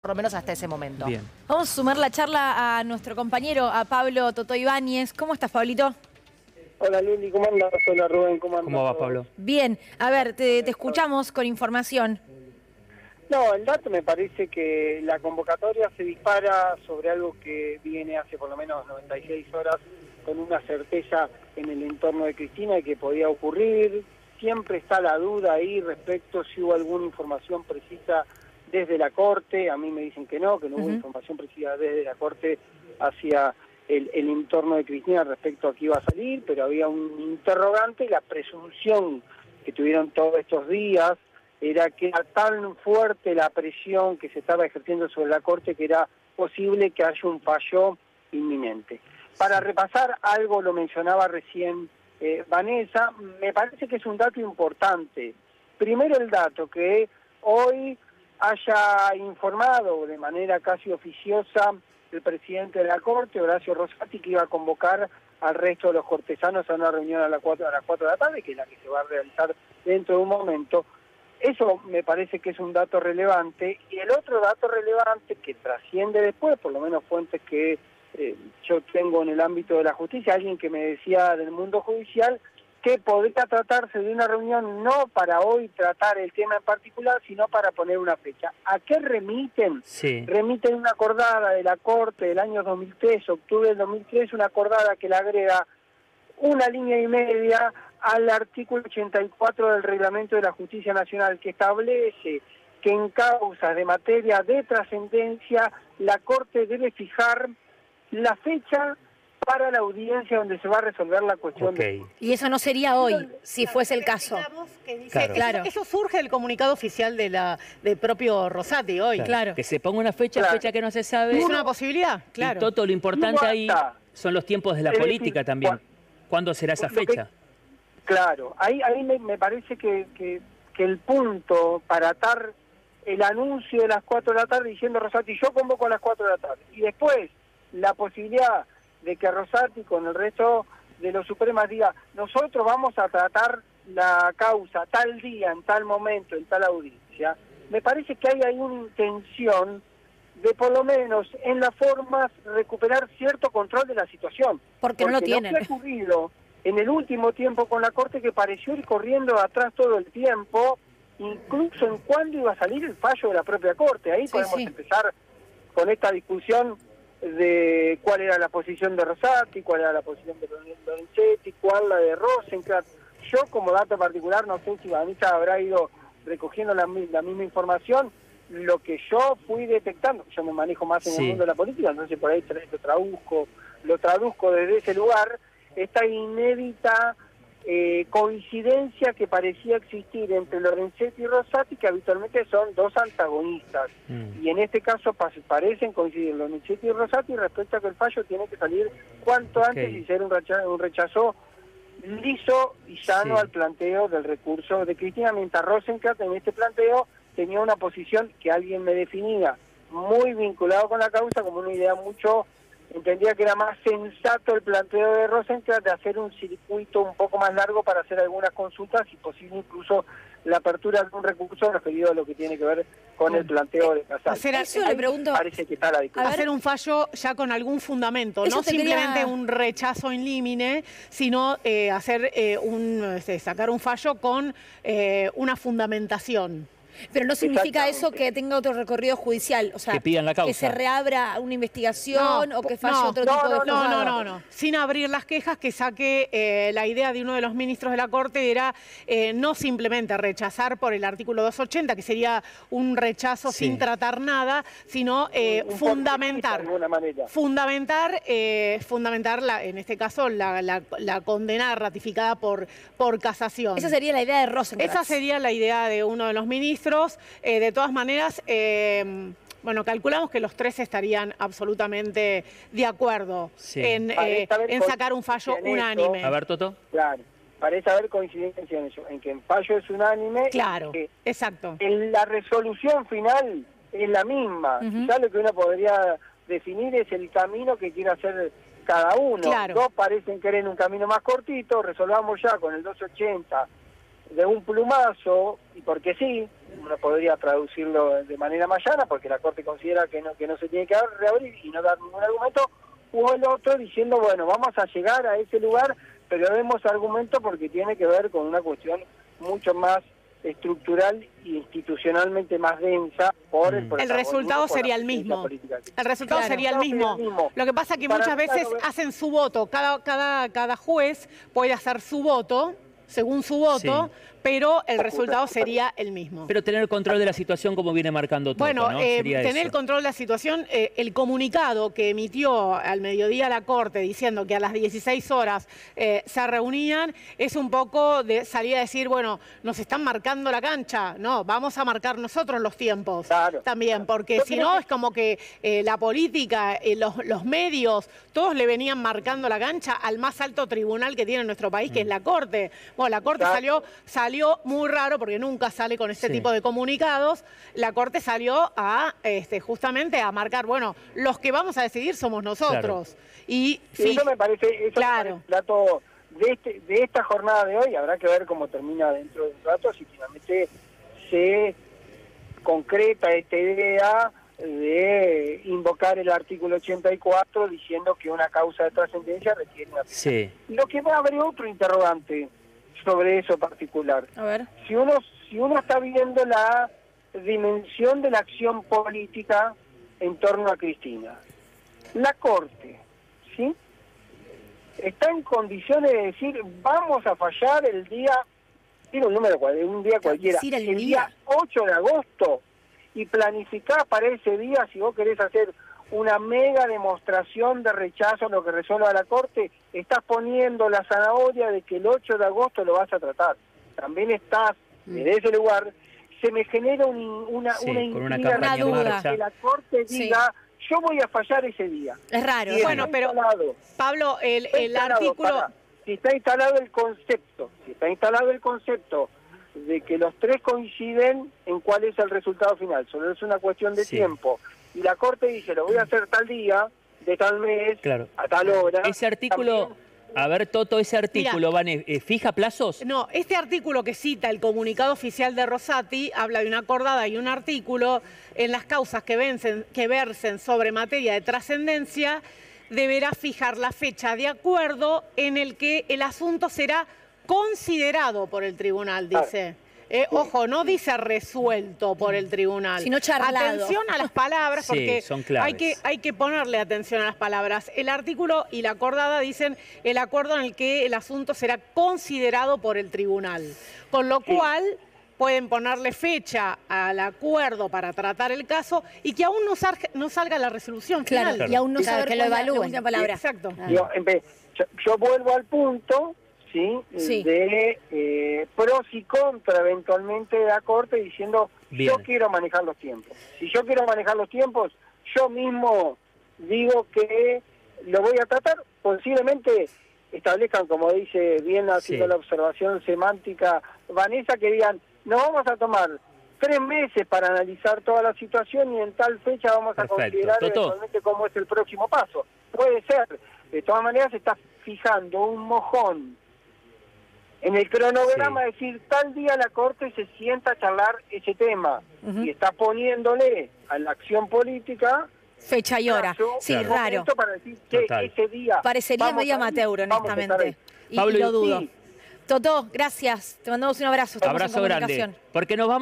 por lo menos hasta ese momento. Bien. Vamos a sumar la charla a nuestro compañero, a Pablo Totó Ibáñez. ¿Cómo estás, Pablito? Hola Lili, ¿cómo andas? Hola Rubén, ¿cómo andas? ¿Cómo va, Pablo? Bien, a ver, te escuchamos con información. No, el dato me parece que la convocatoria se dispara sobre algo que viene hace por lo menos 96 horas con una certeza en el entorno de Cristina y que podía ocurrir. Siempre está la duda ahí respecto si hubo alguna información precisa desde la Corte. A mí me dicen que no hubo información precisa desde la Corte hacia el entorno de Cristina respecto a qué iba a salir, pero había un interrogante y la presunción que tuvieron todos estos días era que era tan fuerte la presión que se estaba ejerciendo sobre la Corte que era posible que haya un fallo inminente. Para repasar algo, lo mencionaba recién Vanessa, me parece que es un dato importante. Primero el dato que hoy haya informado de manera casi oficiosa el presidente de la Corte, Horacio Rosati, que iba a convocar al resto de los cortesanos a una reunión a las 4 de la tarde, que es la que se va a realizar dentro de un momento. Eso me parece que es un dato relevante. Y el otro dato relevante que trasciende después, por lo menos fuentes que yo tengo en el ámbito de la justicia, alguien que me decía del mundo judicial, que podría tratarse de una reunión no para hoy tratar el tema en particular, sino para poner una fecha. ¿A qué remiten? Sí. Remiten una acordada de la Corte del año 2003, octubre del 2003, una acordada que le agrega una línea y media al artículo 84 del Reglamento de la Justicia Nacional, que establece que en causas de materia de trascendencia la Corte debe fijar la fecha para la audiencia donde se va a resolver la cuestión. Okay. Y eso no sería hoy, si fuese el caso. Que dice, Claro. Eso surge del comunicado oficial del propio Rosati hoy. Claro. Que se ponga una fecha, Claro. fecha que no se sabe. ¿Es una posibilidad? Y Claro. Toto, lo importante ahí son los tiempos de la Es política decir, también. ¿Cuándo será esa lo que- fecha? Claro, ahí me parece que el punto para atar el anuncio de las 4 de la tarde diciendo Rosati, yo convoco a las 4 de la tarde, y después la posibilidad de que Rosati con el resto de los supremas diga, nosotros vamos a tratar la causa tal día, en tal momento, en tal audiencia, me parece que hay una intención de por lo menos en las formas recuperar cierto control de la situación. Porque no lo tienen. Lo que ha ocurrido en el último tiempo con la Corte, que pareció ir corriendo atrás todo el tiempo, incluso en cuándo iba a salir el fallo de la propia Corte. Ahí podemos empezar con esta discusión de cuál era la posición de Rosati, cuál era la posición de Lorenzetti, cuál la de Rosenkrantz. Yo, como dato particular, no sé si Vanessa habrá ido recogiendo la misma información. Lo que yo fui detectando, yo me manejo más en el mundo de la política, entonces por ahí lo traduzco desde ese lugar, esta inédita coincidencia que parecía existir entre Lorenzetti y Rosati, que habitualmente son dos antagonistas, y en este caso parecen coincidir Lorenzetti y Rosati respecto a que el fallo tiene que salir cuanto antes y ser un rechazo liso y llano al planteo del recurso de Cristina, mientras Rosenkrantz en este planteo tenía una posición que alguien me definía muy vinculado con la causa como una idea mucho, entendía que era más sensato el planteo de Rosenkrantz de hacer un circuito un poco más largo para hacer algunas consultas y posible incluso la apertura de un recurso referido a lo que tiene que ver con el planteo de Casal. Eso le pregunto, parece que está la discusión. Hacer un fallo ya con algún fundamento, Eso no te simplemente quería- un rechazo in limine, sino sacar un fallo con una fundamentación. pero no significa eso Exactamente. que tenga otro recorrido judicial, o sea, Que pidan la causa. que se reabra una investigación o que falle otro tipo de juzgado. No. Sin abrir las quejas, que saque la idea de uno de los ministros de la Corte era no simplemente rechazar por el artículo 280, que sería un rechazo sin tratar nada, sino Un fundamentar. de alguna manera. Fundamentar en este caso, la condena ratificada por casación. Esa sería la idea de Rosenkrantz. Esa sería la idea de uno de los ministros. De todas maneras, bueno, calculamos que los tres estarían absolutamente de acuerdo en sacar un fallo en eso. unánime. A ver, Toto. Claro, parece haber coincidencia en eso, en que el fallo es unánime. Claro, y que exacto. la resolución final es la misma. Ya lo que uno podría definir es el camino que quiere hacer cada uno. Claro. Dos parecen querer un camino más cortito, resolvamos ya con el 280 de un plumazo, y porque sí, uno podría traducirlo de manera más llana, porque la Corte considera que no se tiene que reabrir y no dar ningún argumento, o el otro diciendo, bueno, vamos a llegar a ese lugar, pero demos argumento porque tiene que ver con una cuestión mucho más estructural e institucionalmente más densa por el resultado sería el mismo. El resultado sería el mismo. Lo que pasa es que muchas veces hacen su voto. Cada juez puede hacer su voto, según su voto, pero el resultado sería el mismo. Pero tener el control de la situación como viene marcando todo, bueno, ¿no? Tener el control de la situación, el comunicado que emitió al mediodía la Corte diciendo que a las 16 horas se reunían, es un poco de salir a decir, bueno, nos están marcando la cancha, no, vamos a marcar nosotros los tiempos también, porque si no es como que la política, los medios, todos le venían marcando la cancha al más alto tribunal que tiene nuestro país, que es la Corte. Bueno, la Corte salió muy raro, porque nunca sale con este tipo de comunicados. La Corte salió a justamente a marcar, bueno, los que vamos a decidir somos nosotros. Y eso me parece, el dato de esta jornada de hoy. Habrá que ver cómo termina dentro de un rato, si finalmente se concreta esta idea de invocar el artículo 84 diciendo que una causa de trascendencia requiere una... Lo que va a haber otro interrogante sobre eso particular. A ver. Si uno está viendo la dimensión de la acción política en torno a Cristina, la Corte, ¿sí?, está en condiciones de decir, vamos a fallar el día, digo un número, un día cualquiera, el día 8 de agosto, y planificar para ese día, si vos querés hacer una mega demostración de rechazo a lo que resuelva la Corte, estás poniendo la zanahoria de que el 8 de agosto lo vas a tratar. También estás, desde ese lugar, se me genera una duda que la Corte diga, yo voy a fallar ese día. Es raro. Bueno, pero, Pablo, el artículo... Si está instalado el concepto de que los tres coinciden en cuál es el resultado final, solo es una cuestión de tiempo, y la Corte dice, lo voy a hacer tal día, de tal mes, a tal hora. Ese artículo, también... a ver, Toto, ese artículo, Vane, ¿fija plazos? No, este artículo que cita el comunicado oficial de Rosati habla de una acordada y un artículo en las causas que versen sobre materia de trascendencia, deberá fijar la fecha de acuerdo en el que el asunto será considerado por el tribunal, dice. Ojo, no dice resuelto por el tribunal. Sino charlado. Atención a las palabras, porque son claves. hay que ponerle atención a las palabras. El artículo y la acordada dicen el acuerdo en el que el asunto será considerado por el tribunal. Con lo cual pueden ponerle fecha al acuerdo para tratar el caso y que aún no salga la resolución final. Y aún no saber que lo evalúen. Exacto. Yo vuelvo al punto... de pros y contra eventualmente de la Corte diciendo yo quiero manejar los tiempos. Si yo quiero manejar los tiempos, yo mismo digo que lo voy a tratar, posiblemente establezcan, como dice bien haciendo la observación semántica Vanessa, que digan, nos vamos a tomar 3 meses para analizar toda la situación y en tal fecha vamos a considerar eventualmente cómo es el próximo paso. Puede ser. De todas maneras, se está fijando un mojón en el cronograma, decir, tal día la Corte se sienta a charlar ese tema y está poniéndole a la acción política fecha y hora. Raro. Para decir que ese día parecería medio amateur, honestamente. Y lo dudo. Toto, gracias. Te mandamos un abrazo. Abrazo grande. Porque nos vamos